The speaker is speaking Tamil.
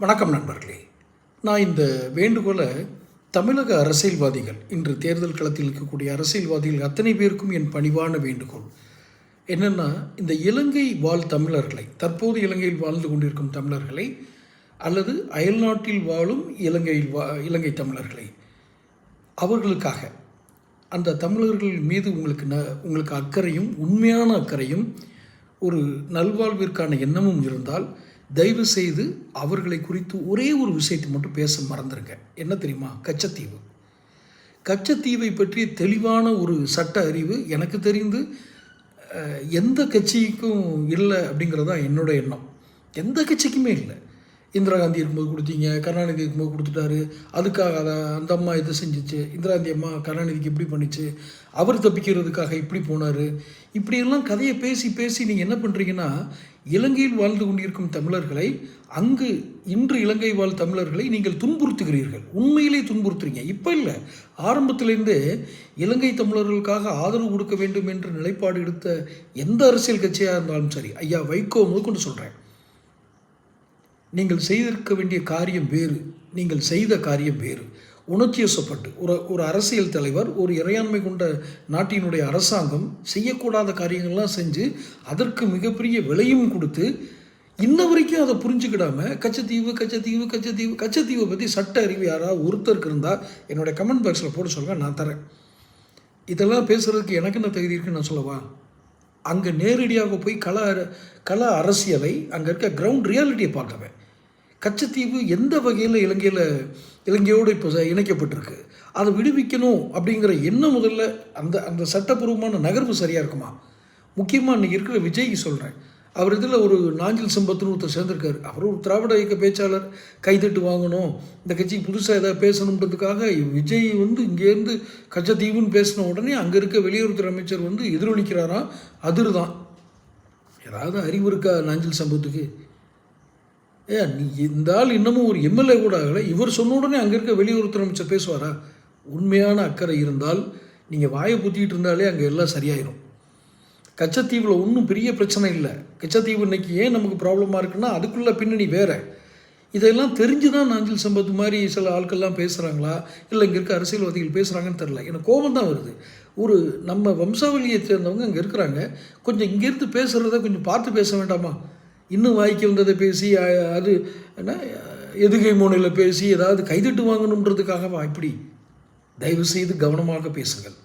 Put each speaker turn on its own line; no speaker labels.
வணக்கம் நண்பர்களே. நான் இந்த வேண்டுகோளை தமிழக அரசியல்வாதிகள், இன்று தேர்தல் களத்தில் இருக்கக்கூடிய அரசியல்வாதிகள் அத்தனை பேருக்கும் என் பணிவான வேண்டுகோள் என்னென்னா, இந்த இலங்கை வாழ் தமிழர்களை, தற்போது இலங்கையில் வாழ்ந்து கொண்டிருக்கும் தமிழர்களை அல்லது அயல்நாட்டில் வாழும் இலங்கை தமிழர்களை, அவர்களுக்காக அந்த தமிழர்கள் மீது உங்களுக்கு அக்கறையும் உண்மையான அக்கறையும் ஒரு நல்வாழ்விற்கான எண்ணமும் இருந்தால் தயவு செய்து அவர்களை குறித்து ஒரே ஒரு விஷயத்தை மட்டும் பேச மறந்துருங்க. என்ன தெரியுமா? கச்சத்தீவு. கச்சத்தீவை பற்றிய தெளிவான ஒரு சட்ட அறிவு எனக்கு தெரிந்து எந்த கட்சிக்கும் இல்லை அப்படிங்கிறது தான் என்னோடய எண்ணம். எந்த கட்சிக்குமே இல்லை. இந்திரா காந்தி இருக்கும்போது கொடுத்தீங்க, கருணாநிதி இருக்கும்போது கொடுத்துட்டாரு, அதுக்காக அந்த அம்மா இதை செஞ்சிச்சு, இந்திரா காந்தி அம்மா கருணாநிதிக்கு இப்படி பண்ணிச்சு, அவர் தப்பிக்கிறதுக்காக இப்படி போனார், இப்படியெல்லாம் கதையை பேசி பேசி நீங்கள் என்ன பண்ணுறீங்கன்னா, இலங்கையில் வாழ்ந்து கொண்டிருக்கும் தமிழர்களை, அங்கு இன்று இலங்கை வாழ் தமிழர்களை நீங்கள் துன்புறுத்துகிறீர்கள். உண்மையிலே துன்புறுத்துறீங்க. இப்போ இல்லை, ஆரம்பத்திலேருந்தே இலங்கை தமிழர்களுக்காக ஆதரவு கொடுக்க வேண்டும் என்று நிலைப்பாடு எடுத்த எந்த அரசியல் கட்சியாக இருந்தாலும் சரி, ஐயா வைகோ முதற்கொண்டு சொல்கிறேன், நீங்கள் செய்திருக்க வேண்டிய காரியம் வேறு, நீங்கள் செய்த காரியம் வேறு. உணர்ச்சிவசப்பட்டு ஒரு அரசியல் தலைவர், ஒரு இறையாண்மை கொண்ட நாட்டினுடைய அரசாங்கம் செய்யக்கூடாத காரியங்கள்லாம் செஞ்சு அதற்கு மிகப்பெரிய விலையும் கொடுத்து இன்ன வரைக்கும் அதை புரிஞ்சுக்கிடாமல் கச்சத்தீவை பற்றி சட்ட அறிவு யாராவது ஒருத்தருக்கு இருந்தால் என்னுடைய கமெண்ட் பாக்ஸில் போட சொல்லுங்கள், நான் தரேன். இதெல்லாம் பேசுகிறதுக்கு எனக்கு என்ன தகுதி இருக்குன்னு நான் சொல்லவா? அங்கே நேரடியாக போய் கள அரசியலை, அங்கே இருக்க கிரவுண்ட் ரியாலிட்டியை பார்க்கவேன். கச்சத்தீவு எந்த வகையில் இலங்கையோடு இப்போ இணைக்கப்பட்டிருக்கு, அதை விடுவிக்கணும் அப்படிங்கிற எண்ணம் முதல்ல அந்த சட்டப்பூர்வமான நகர்வு சரியாக இருக்குமா? முக்கியமாக இன்றைக்கி இருக்கிற விஜய்க்கு சொல்கிறேன். அவர் இதில் ஒரு நாஞ்சில் சம்பத்துன்னு ஒருத்தர் சேர்ந்திருக்காரு. அவர் ஒரு திராவிட இயக்க பேச்சாளர், கைதட்டு வாங்கணும், இந்த கட்சிக்கு புதுசாக எதாவது பேசணுன்றதுக்காக விஜய் இங்கேருந்து கச்சத்தீவுன்னு பேசின உடனே அங்கே இருக்க வெளியுறவுத்துறை அமைச்சர் எதிரொலிக்கிறாராம். அதிர்தான். ஏதாவது அறிவு இருக்கா நாஞ்சில் சம்பத்துக்கு? நீ இந்த ஆள் இன்னமும் ஒரு எம்எல்ஏ கூட ஆகலை, இவர் சொன்ன உடனே அங்கே இருக்க வெளியுறவுத்துறை அமைச்சர் பேசுவாரா? உண்மையான அக்கறை இருந்தால் நீங்கள் வாயை புத்திக்கிட்டு இருந்தாலே அங்கே எல்லாம் சரியாயிடும். கச்சத்தீவில் ஒன்றும் பெரிய பிரச்சனை இல்லை. கச்சத்தீவு இன்றைக்கி ஏன் நமக்கு ப்ராப்ளமாக இருக்குன்னா அதுக்குள்ளே பின்னணி வேறு. இதெல்லாம் தெரிஞ்சு தான் நாஞ்சில் சம்பத் மாதிரி சில ஆட்கள்லாம் பேசுகிறாங்களா, இல்லை இங்கே இருக்க அரசியல்வாதிகள் பேசுகிறாங்கன்னு தெரில. எனக்கு கோபம் தான் வருது. ஒரு நம்ம வம்சாவளியை சேர்ந்தவங்க அங்கே இருக்கிறாங்க, கொஞ்சம் இங்கேருந்து பேசுகிறத கொஞ்சம் பார்த்து பேச வேண்டாமா? இன்னும் வாய்க்கு வந்ததை பேசி அது என்ன எதுகை மோனையில் பேசி ஏதாவது கைதட்டு வாங்கணுன்றதுக்காகவா இப்படி? தயவுசெய்து கவனமாக பேசுங்கள்.